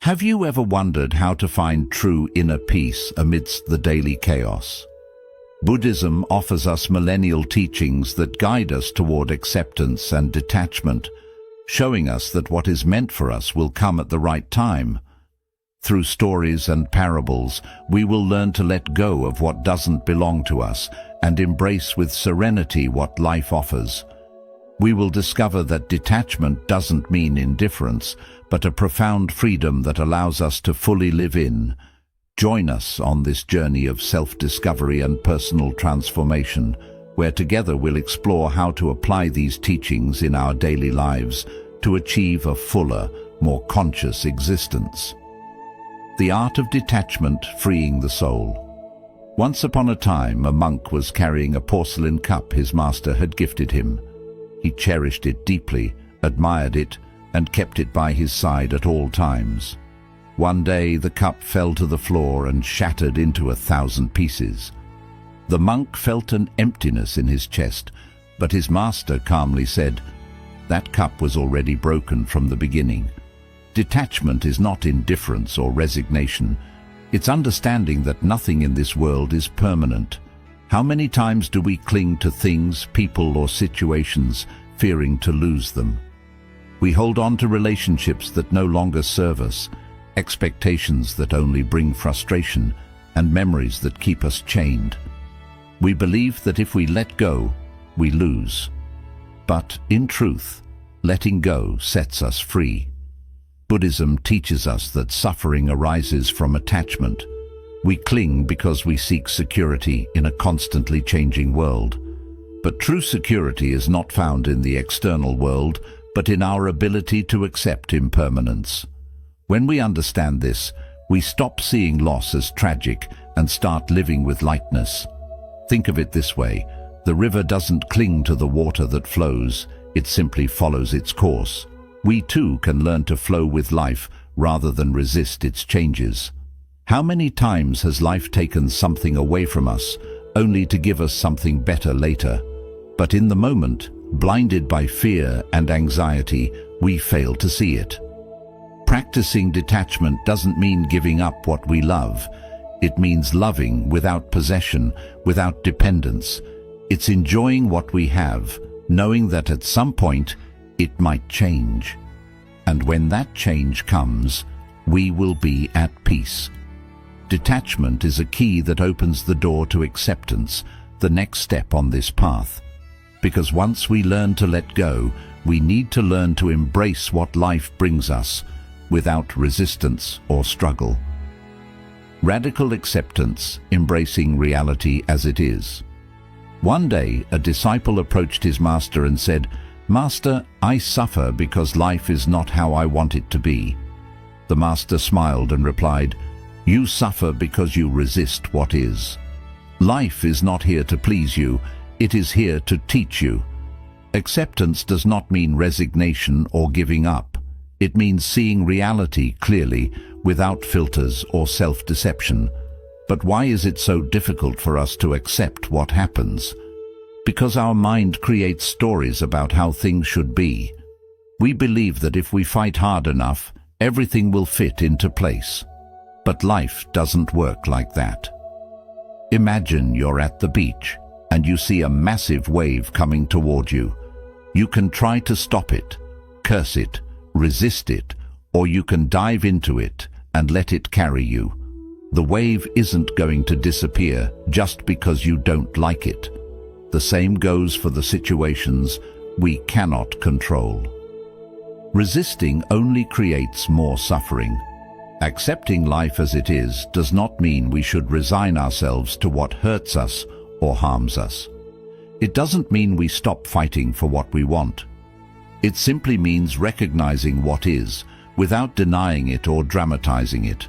Have you ever wondered how to find true inner peace amidst the daily chaos? Buddhism offers us millennial teachings that guide us toward acceptance and detachment, showing us that what is meant for us will come at the right time. Through stories and parables, we will learn to let go of what doesn't belong to us and embrace with serenity what life offers. We will discover that detachment doesn't mean indifference, but a profound freedom that allows us to fully live in. Join us on this journey of self-discovery and personal transformation, where together we'll explore how to apply these teachings in our daily lives to achieve a fuller, more conscious existence. The art of detachment, freeing the soul. Once upon a time, a monk was carrying a porcelain cup his master had gifted him. He cherished it deeply, admired it, and kept it by his side at all times. One day the cup fell to the floor and shattered into 1,000 pieces. The monk felt an emptiness in his chest, but his master calmly said, "That cup was already broken from the beginning." Detachment is not indifference or resignation. It's understanding that nothing in this world is permanent. How many times do we cling to things, people, or situations, fearing to lose them? We hold on to relationships that no longer serve us, expectations that only bring frustration, and memories that keep us chained. We believe that if we let go, we lose. But in truth, letting go sets us free. Buddhism teaches us that suffering arises from attachment. We cling because we seek security in a constantly changing world. But true security is not found in the external world, but in our ability to accept impermanence. When we understand this, we stop seeing loss as tragic and start living with lightness. Think of it this way: the river doesn't cling to the water that flows, it simply follows its course. We too can learn to flow with life rather than resist its changes. How many times has life taken something away from us, only to give us something better later? But in the moment, blinded by fear and anxiety, we fail to see it. Practicing detachment doesn't mean giving up what we love. It means loving without possession, without dependence. It's enjoying what we have, knowing that at some point it might change. And when that change comes, we will be at peace. Detachment is a key that opens the door to acceptance, the next step on this path. Because once we learn to let go, we need to learn to embrace what life brings us, without resistance or struggle. Radical acceptance, embracing reality as it is. One day, a disciple approached his master and said, "Master, I suffer because life is not how I want it to be." The master smiled and replied, "You suffer because you resist what is. Life is not here to please you, it is here to teach you." Acceptance does not mean resignation or giving up. It means seeing reality clearly, without filters or self-deception. But why is it so difficult for us to accept what happens? Because our mind creates stories about how things should be. We believe that if we fight hard enough, everything will fit into place. But life doesn't work like that. Imagine you're at the beach and you see a massive wave coming toward you. You can try to stop it, curse it, resist it, or you can dive into it and let it carry you. The wave isn't going to disappear just because you don't like it. The same goes for the situations we cannot control. Resisting only creates more suffering. Accepting life as it is does not mean we should resign ourselves to what hurts us or harms us. It doesn't mean we stop fighting for what we want. It simply means recognizing what is, without denying it or dramatizing it.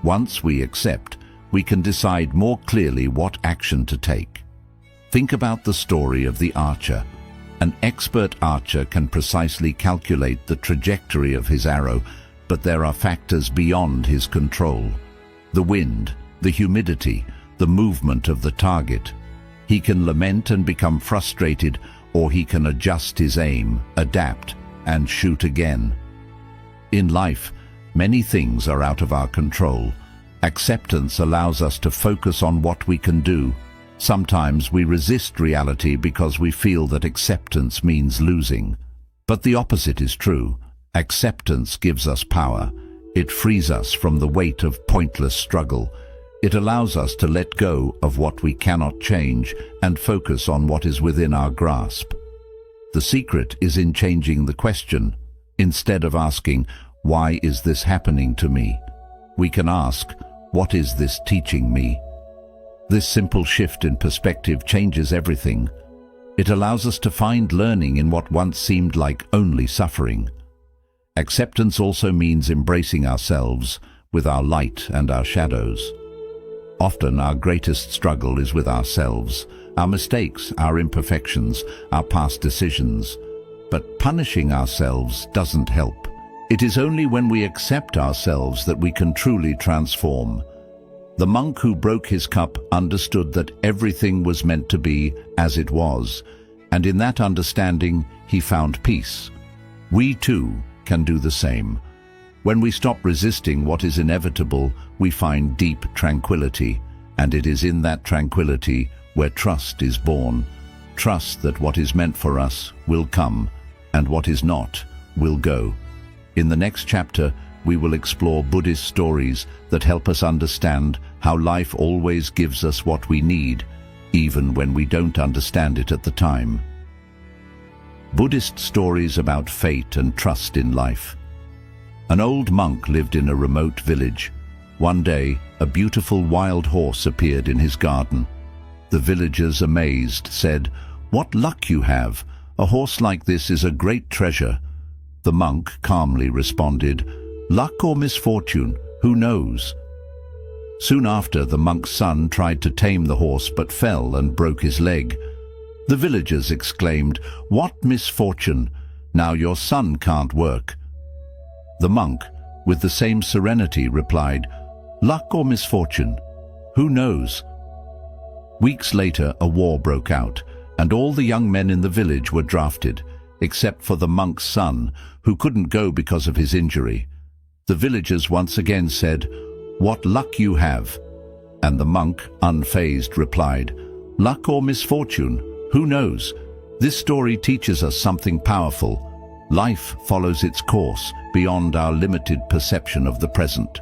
Once we accept, we can decide more clearly what action to take. Think about the story of the archer. An expert archer can precisely calculate the trajectory of his arrow, but there are factors beyond his control. The wind, the humidity, the movement of the target. He can lament and become frustrated, or he can adjust his aim, adapt, and shoot again. In life, Many things are out of our control. Acceptance allows us to focus on what we can do. Sometimes we resist reality because we feel that acceptance means losing. But the opposite is true. Acceptance gives us power. It frees us from the weight of pointless struggle. It allows us to let go of what we cannot change and focus on what is within our grasp. The secret is in changing the question. Instead of asking, "Why is this happening to me?" we can ask, "What is this teaching me?" This simple shift in perspective changes everything. It allows us to find learning in what once seemed like only suffering. Acceptance also means embracing ourselves with our light and our shadows. Often our greatest struggle is with ourselves, our mistakes, our imperfections, our past decisions. But punishing ourselves doesn't help. It is only when we accept ourselves that we can truly transform. The monk who broke his cup understood that everything was meant to be as it was, and in that understanding he found peace. We too can do the same. When we stop resisting what is inevitable, we find deep tranquility, and it is in that tranquility where trust is born. Trust that what is meant for us will come, and what is not will go. In the next chapter, we will explore Buddhist stories that help us understand how life always gives us what we need, even when we don't understand it at the time. Buddhist stories about fate and trust in life. An old monk lived in a remote village. One day, a beautiful wild horse appeared in his garden. The villagers, amazed, said, "What luck you have! A horse like this is a great treasure." The monk calmly responded, "Luck or misfortune, who knows?" Soon after, the monk's son tried to tame the horse but fell and broke his leg. The villagers exclaimed, "What misfortune! Now your son can't work." The monk, with the same serenity, replied, "Luck or misfortune, who knows?" Weeks later, a war broke out, and all the young men in the village were drafted, except for the monk's son, who couldn't go because of his injury. The villagers once again said, "What luck you have!" And the monk, unfazed, replied, "Luck or misfortune, who knows?" This story teaches us something powerful. Life follows its course beyond our limited perception of the present.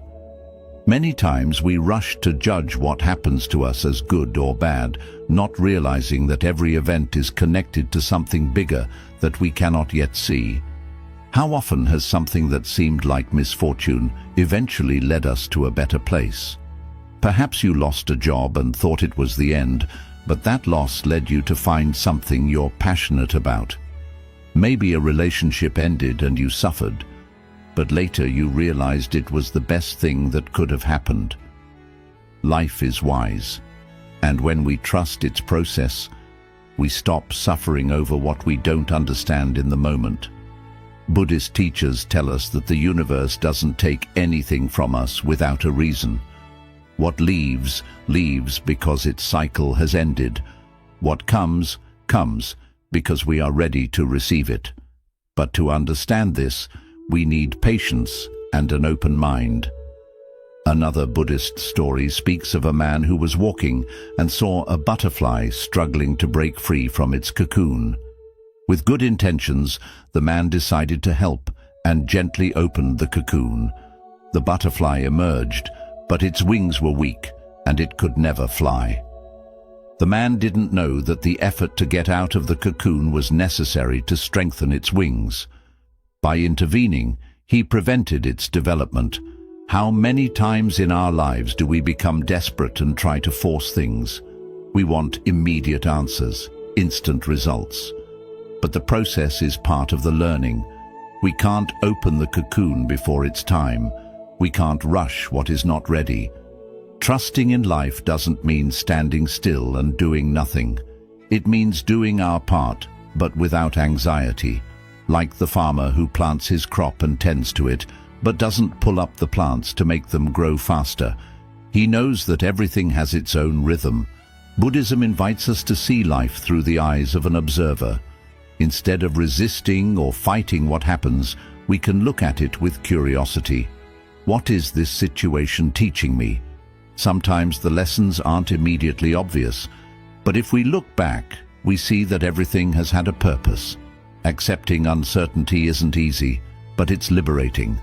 Many times we rush to judge what happens to us as good or bad, not realizing that every event is connected to something bigger that we cannot yet see. How often has something that seemed like misfortune eventually led us to a better place? Perhaps you lost a job and thought it was the end, but that loss led you to find something you're passionate about. Maybe a relationship ended and you suffered, but later you realized it was the best thing that could have happened. Life is wise, and when we trust its process, we stop suffering over what we don't understand in the moment. Buddhist teachers tell us that the universe doesn't take anything from us without a reason. What leaves, leaves because its cycle has ended. What comes, comes because we are ready to receive it. But to understand this, we need patience and an open mind. Another Buddhist story speaks of a man who was walking and saw a butterfly struggling to break free from its cocoon. With good intentions, the man decided to help and gently opened the cocoon. The butterfly emerged, but its wings were weak and it could never fly. The man didn't know that the effort to get out of the cocoon was necessary to strengthen its wings. By intervening, he prevented its development. How many times in our lives do we become desperate and try to force things? We want immediate answers, instant results. But the process is part of the learning. We can't open the cocoon before it's time. We can't rush what is not ready. Trusting in life doesn't mean standing still and doing nothing. It means doing our part, but without anxiety. Like the farmer who plants his crop and tends to it, but doesn't pull up the plants to make them grow faster. He knows that everything has its own rhythm. Buddhism invites us to see life through the eyes of an observer. Instead of resisting or fighting what happens, we can look at it with curiosity. What is this situation teaching me? Sometimes the lessons aren't immediately obvious, but if we look back, we see that everything has had a purpose. Accepting uncertainty isn't easy, but it's liberating.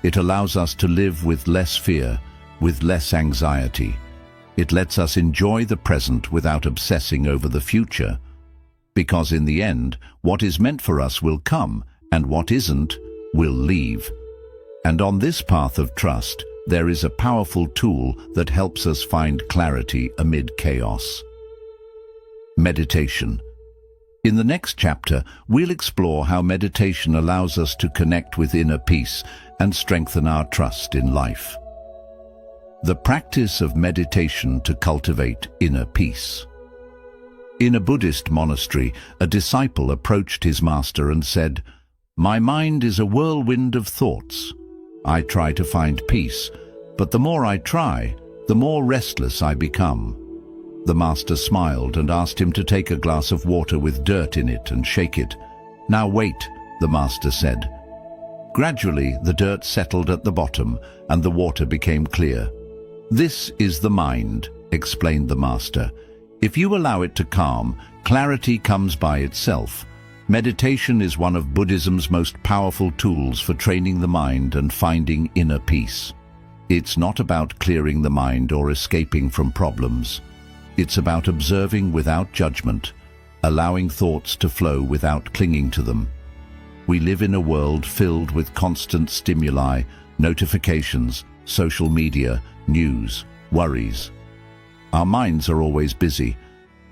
It allows us to live with less fear, with less anxiety. It lets us enjoy the present without obsessing over the future. Because in the end, what is meant for us will come, and what isn't will leave. And on this path of trust, there is a powerful tool that helps us find clarity amid chaos. Meditation. In the next chapter, we'll explore how meditation allows us to connect with inner peace and strengthen our trust in life. The practice of meditation to cultivate inner peace. In a Buddhist monastery, a disciple approached his master and said, "My mind is a whirlwind of thoughts. I try to find peace, but the more I try, the more restless I become." The master smiled and asked him to take a glass of water with dirt in it and shake it. "Now wait," the master said. Gradually, the dirt settled at the bottom and the water became clear. "This is the mind," explained the master. "If you allow it to calm, clarity comes by itself." Meditation is one of Buddhism's most powerful tools for training the mind and finding inner peace. It's not about clearing the mind or escaping from problems. It's about observing without judgment, allowing thoughts to flow without clinging to them. We live in a world filled with constant stimuli, notifications, social media, news, worries. Our minds are always busy,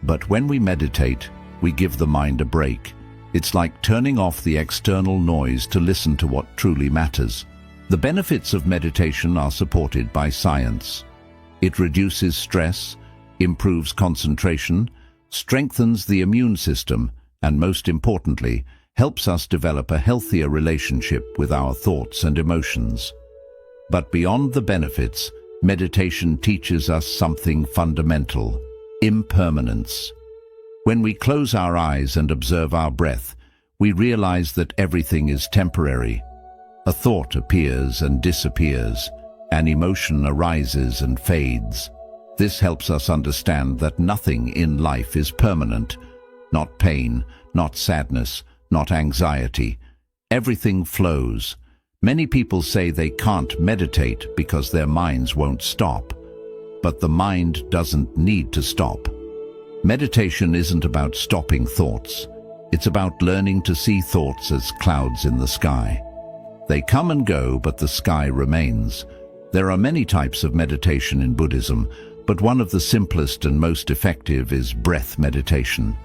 but when we meditate, we give the mind a break. It's like turning off the external noise to listen to what truly matters. The benefits of meditation are supported by science. It reduces stress, improves concentration, strengthens the immune system, and most importantly, helps us develop a healthier relationship with our thoughts and emotions. But beyond the benefits, meditation teaches us something fundamental: impermanence. When we close our eyes and observe our breath, we realize that everything is temporary. A thought appears and disappears. An emotion arises and fades. This helps us understand that nothing in life is permanent. Not pain, not sadness, not anxiety. Everything flows. Many people say they can't meditate because their minds won't stop. But the mind doesn't need to stop. Meditation isn't about stopping thoughts. It's about learning to see thoughts as clouds in the sky. They come and go, but the sky remains. There are many types of meditation in Buddhism, but one of the simplest and most effective is breath meditation.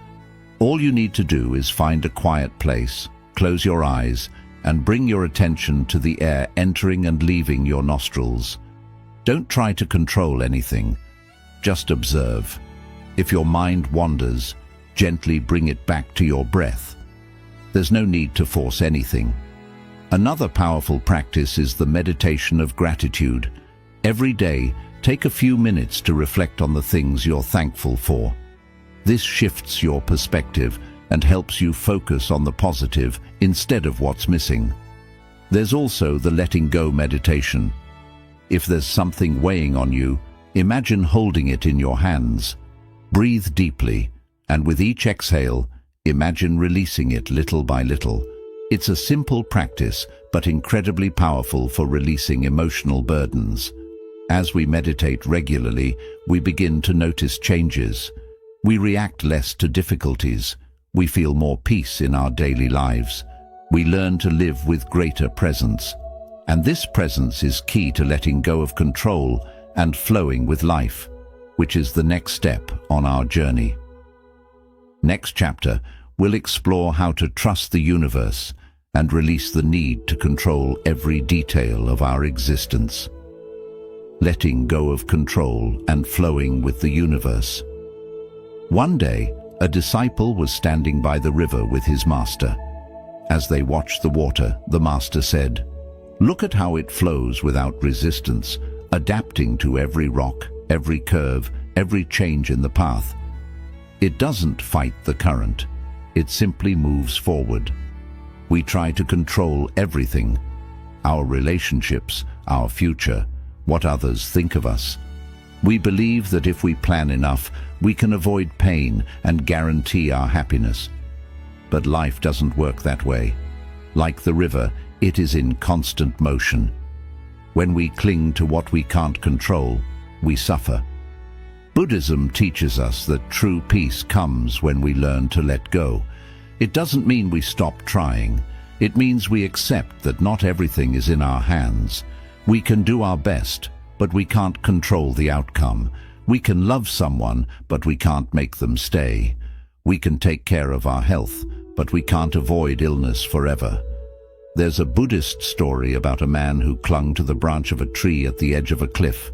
All you need to do is find a quiet place, close your eyes, and bring your attention to the air entering and leaving your nostrils. Don't try to control anything. Just observe. If your mind wanders, gently bring it back to your breath. There's no need to force anything. Another powerful practice is the meditation of gratitude. Every day, take a few minutes to reflect on the things you're thankful for. This shifts your perspective and helps you focus on the positive instead of what's missing. There's also the letting go meditation. If there's something weighing on you, imagine holding it in your hands. Breathe deeply, and with each exhale, imagine releasing it little by little. It's a simple practice, but incredibly powerful for releasing emotional burdens. As we meditate regularly, we begin to notice changes. We react less to difficulties. We feel more peace in our daily lives. We learn to live with greater presence. And this presence is key to letting go of control and flowing with life, which is the next step on our journey. Next chapter, we'll explore how to trust the universe and release the need to control every detail of our existence. Letting go of control and flowing with the universe. One day, a disciple was standing by the river with his master. As they watched the water, the master said, "Look at how it flows without resistance, adapting to every rock, every curve, every change in the path. It doesn't fight the current. It simply moves forward. We try to control everything: our relationships, our future, what others think of us. We believe that if we plan enough, we can avoid pain and guarantee our happiness. But life doesn't work that way. Like the river, it is in constant motion. When we cling to what we can't control, we suffer. Buddhism teaches us that true peace comes when we learn to let go. It doesn't mean we stop trying. It means we accept that not everything is in our hands. We can do our best, but we can't control the outcome. We can love someone, but we can't make them stay. We can take care of our health, but we can't avoid illness forever. There's a Buddhist story about a man who clung to the branch of a tree at the edge of a cliff.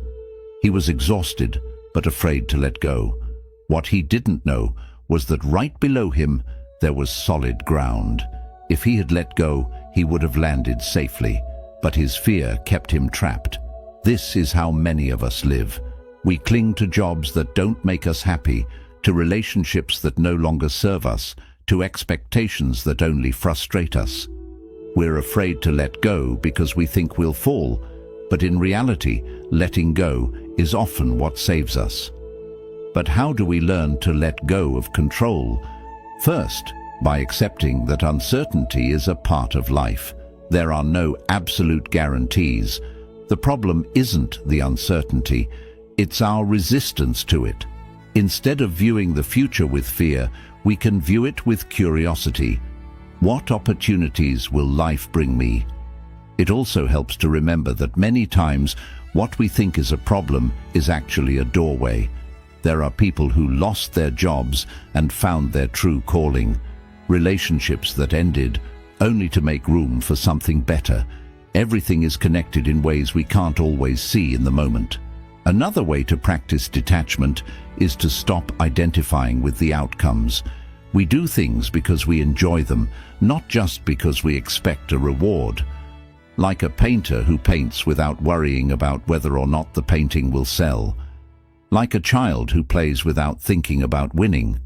He was exhausted, but afraid to let go. What he didn't know was that right below him there was solid ground. If he had let go, he would have landed safely, but his fear kept him trapped. This is how many of us live. We cling to jobs that don't make us happy, to relationships that no longer serve us, to expectations that only frustrate us. We're afraid to let go because we think we'll fall, but in reality, letting go is often what saves us. But how do we learn to let go of control? First, by accepting that uncertainty is a part of life. There are no absolute guarantees. The problem isn't the uncertainty, it's our resistance to it. Instead of viewing the future with fear, we can view it with curiosity. What opportunities will life bring me? It also helps to remember that many times what we think is a problem is actually a doorway. There are people who lost their jobs and found their true calling, relationships that ended only to make room for something better. Everything is connected in ways we can't always see in the moment. Another way to practice detachment is to stop identifying with the outcomes. We do things because we enjoy them, not just because we expect a reward. Like a painter who paints without worrying about whether or not the painting will sell. Like a child who plays without thinking about winning.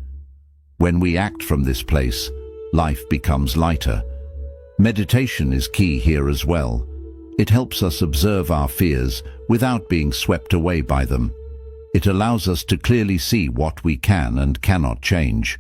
When we act from this place, life becomes lighter. Meditation is key here as well. It helps us observe our fears without being swept away by them. It allows us to clearly see what we can and cannot change.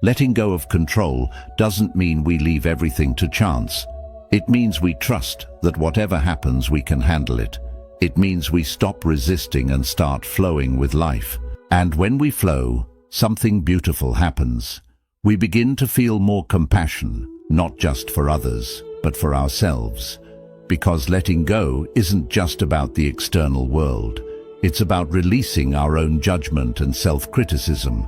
Letting go of control doesn't mean we leave everything to chance. It means we trust that whatever happens we can handle it. It means we stop resisting and start flowing with life. And when we flow, something beautiful happens. We begin to feel more compassion, not just for others, but for ourselves. Because letting go isn't just about the external world. It's about releasing our own judgment and self-criticism.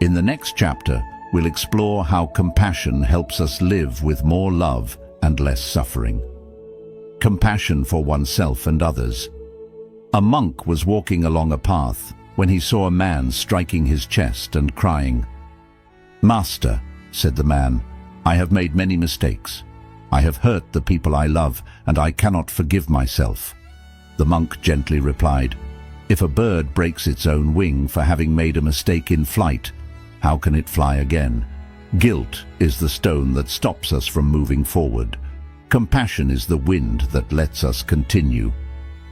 In the next chapter, we'll explore how compassion helps us live with more love and less suffering. Compassion for oneself and others. A monk was walking along a path when he saw a man striking his chest and crying. "Master," said the man, "I have made many mistakes. I have hurt the people I love, and I cannot forgive myself." The monk gently replied, "If a bird breaks its own wing for having made a mistake in flight, how can it fly again? Guilt is the stone that stops us from moving forward. Compassion is the wind that lets us continue."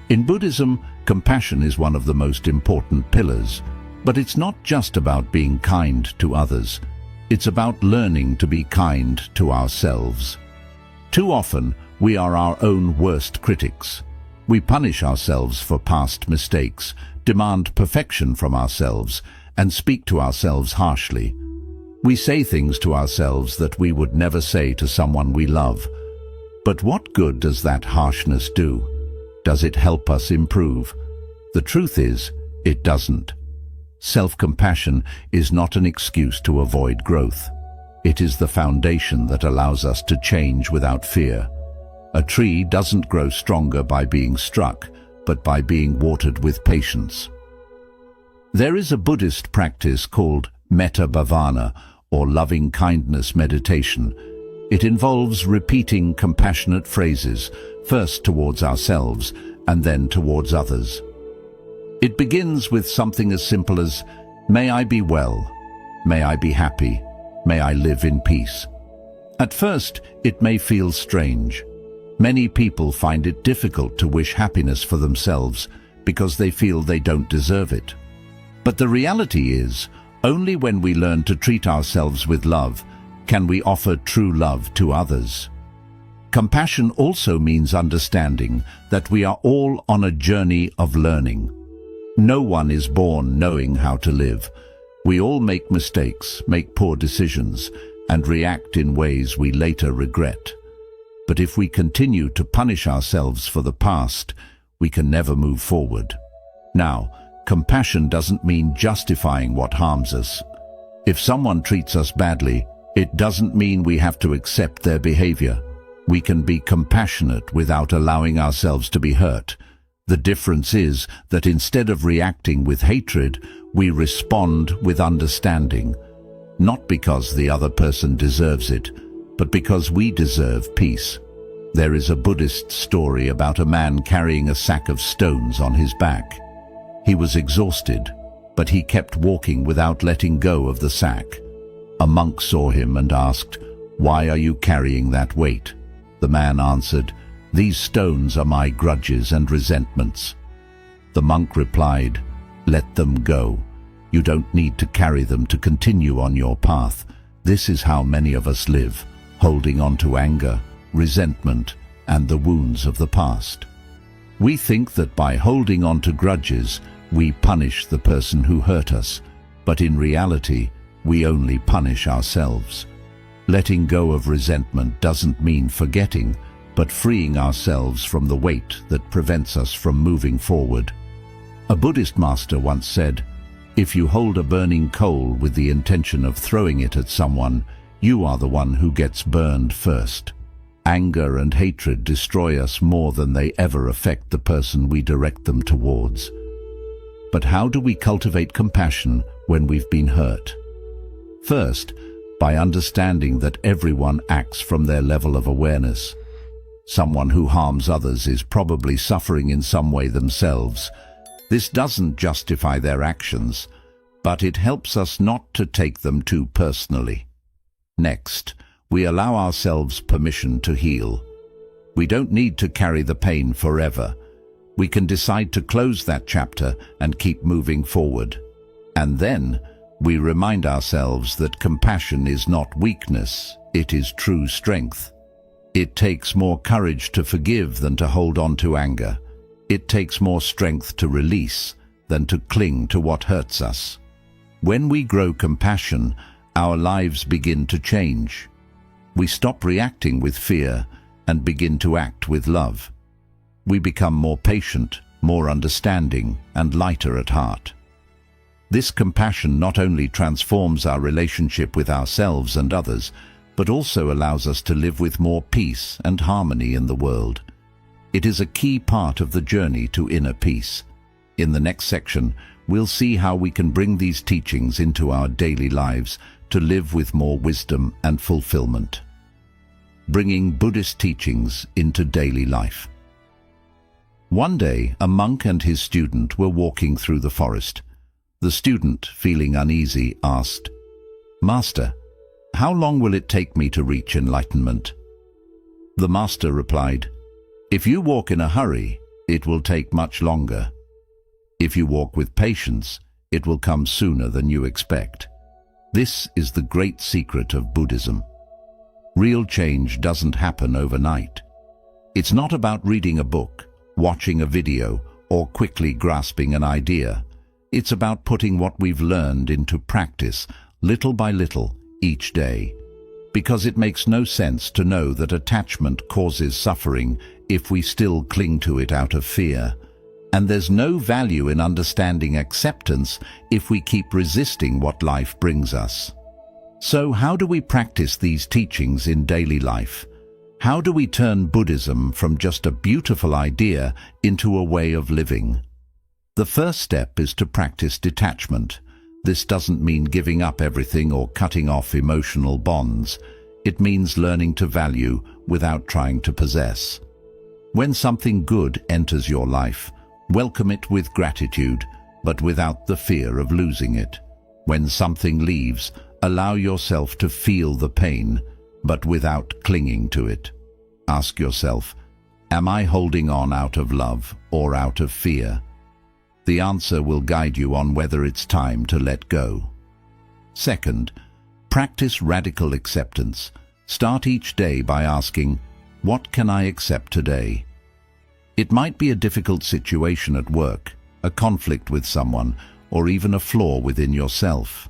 In Buddhism, compassion is one of the most important pillars. But it's not just about being kind to others. It's about learning to be kind to ourselves. Too often, we are our own worst critics. We punish ourselves for past mistakes, demand perfection from ourselves, and speak to ourselves harshly. We say things to ourselves that we would never say to someone we love. But what good does that harshness do? Does it help us improve? The truth is, it doesn't. Self-compassion is not an excuse to avoid growth. It is the foundation that allows us to change without fear. A tree doesn't grow stronger by being struck, but by being watered with patience. There is a Buddhist practice called metta bhavana, or loving-kindness meditation. It involves repeating compassionate phrases, first towards ourselves and then towards others. It begins with something as simple as, "May I be well, may I be happy, may I live in peace." At first, it may feel strange. Many people find it difficult to wish happiness for themselves because they feel they don't deserve it. But the reality is, only when we learn to treat ourselves with love can we offer true love to others. Compassion also means understanding that we are all on a journey of learning. No one is born knowing how to live. We all make mistakes, make poor decisions, and react in ways we later regret. But if we continue to punish ourselves for the past, we can never move forward. Now, compassion doesn't mean justifying what harms us. If someone treats us badly, it doesn't mean we have to accept their behavior. We can be compassionate without allowing ourselves to be hurt. The difference is that instead of reacting with hatred, we respond with understanding. Not because the other person deserves it, but because we deserve peace. There is a Buddhist story about a man carrying a sack of stones on his back. He was exhausted, but he kept walking without letting go of the sack. A monk saw him and asked, "Why are you carrying that weight?" The man answered, "These stones are my grudges and resentments." The monk replied, "Let them go. You don't need to carry them to continue on your path. This is how many of us live, holding on to anger, resentment, and the wounds of the past. We think that by holding on to grudges, we punish the person who hurt us, but in reality, we only punish ourselves. Letting go of resentment doesn't mean forgetting, but freeing ourselves from the weight that prevents us from moving forward. A Buddhist master once said, "If you hold a burning coal with the intention of throwing it at someone, you are the one who gets burned first." Anger and hatred destroy us more than they ever affect the person we direct them towards. But how do we cultivate compassion when we've been hurt? First, by understanding that everyone acts from their level of awareness. Someone who harms others is probably suffering in some way themselves. This doesn't justify their actions, but it helps us not to take them too personally. Next, we allow ourselves permission to heal. We don't need to carry the pain forever. We can decide to close that chapter and keep moving forward. And then, we remind ourselves that compassion is not weakness, it is true strength. It takes more courage to forgive than to hold on to anger. It takes more strength to release than to cling to what hurts us. When we grow compassion, our lives begin to change. We stop reacting with fear and begin to act with love. We become more patient, more understanding, and lighter at heart. This compassion not only transforms our relationship with ourselves and others, but also allows us to live with more peace and harmony in the world. It is a key part of the journey to inner peace. In the next section, we'll see how we can bring these teachings into our daily lives to live with more wisdom and fulfillment. Bringing Buddhist teachings into daily life. One day, a monk and his student were walking through the forest. The student, feeling uneasy, asked, "Master, how long will it take me to reach enlightenment?" The master replied, "If you walk in a hurry, it will take much longer. If you walk with patience, it will come sooner than you expect." This is the great secret of Buddhism. Real change doesn't happen overnight. It's not about reading a book, watching a video, or quickly grasping an idea. It's about putting what we've learned into practice, little by little, each day. Because it makes no sense to know that attachment causes suffering if we still cling to it out of fear. And there's no value in understanding acceptance if we keep resisting what life brings us. So how do we practice these teachings in daily life? How do we turn Buddhism from just a beautiful idea into a way of living? The first step is to practice detachment. This doesn't mean giving up everything or cutting off emotional bonds. It means learning to value without trying to possess. When something good enters your life, welcome it with gratitude, but without the fear of losing it. When something leaves, allow yourself to feel the pain, but without clinging to it. Ask yourself, Am I holding on out of love or out of fear? The answer will guide you on whether it's time to let go. Second, practice radical acceptance. Start each day by asking, what can I accept today? It might be a difficult situation at work, a conflict with someone, or even a flaw within yourself.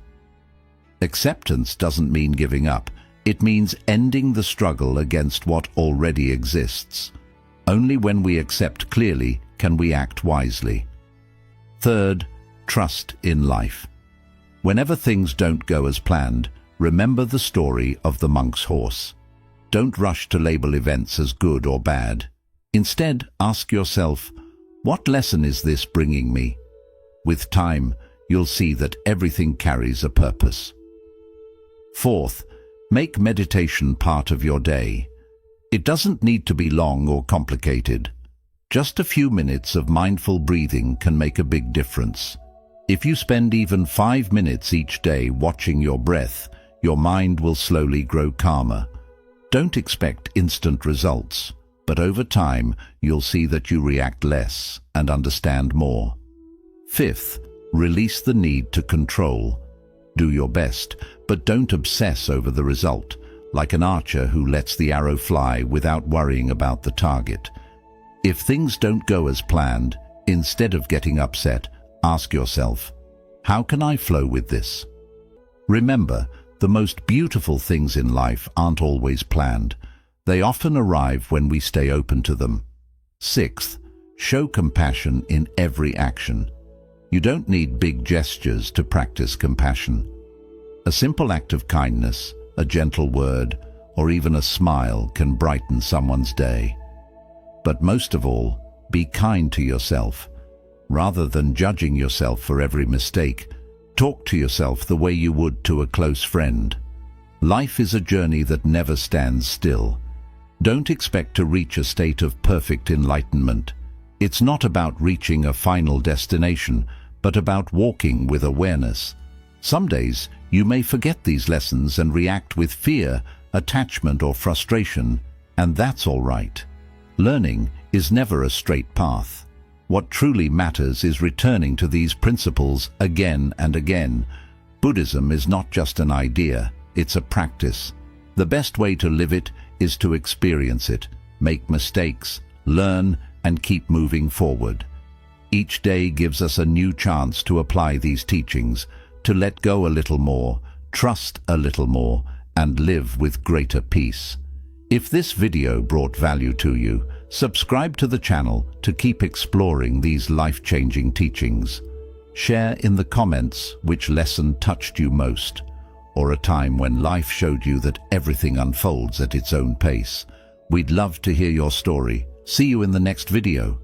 Acceptance doesn't mean giving up. It means ending the struggle against what already exists. Only when we accept clearly can we act wisely. Third, trust in life. Whenever things don't go as planned, remember the story of the monk's horse. Don't rush to label events as good or bad. Instead, ask yourself, what lesson is this bringing me? With time, you'll see that everything carries a purpose. Fourth, make meditation part of your day. It doesn't need to be long or complicated. Just a few minutes of mindful breathing can make a big difference. If you spend even 5 minutes each day watching your breath, your mind will slowly grow calmer. Don't expect instant results, but over time you'll see that you react less and understand more. Fifth, release the need to control. Do your best, but don't obsess over the result, like an archer who lets the arrow fly without worrying about the target. If things don't go as planned, instead of getting upset, ask yourself, how can I flow with this? Remember, the most beautiful things in life aren't always planned. They often arrive when we stay open to them. Sixth, show compassion in every action. You don't need big gestures to practice compassion. A simple act of kindness, a gentle word, or even a smile can brighten someone's day. But most of all, be kind to yourself. Rather than judging yourself for every mistake, talk to yourself the way you would to a close friend. Life is a journey that never stands still. Don't expect to reach a state of perfect enlightenment. It's not about reaching a final destination, but about walking with awareness. Some days, you may forget these lessons and react with fear, attachment, or frustration, and that's all right. Learning is never a straight path. What truly matters is returning to these principles again and again. Buddhism is not just an idea, it's a practice. The best way to live it is to experience it, make mistakes, learn, and keep moving forward. Each day gives us a new chance to apply these teachings, to let go a little more, trust a little more, and live with greater peace. If this video brought value to you, subscribe to the channel to keep exploring these life-changing teachings. Share in the comments which lesson touched you most, or a time when life showed you that everything unfolds at its own pace. We'd love to hear your story. See you in the next video.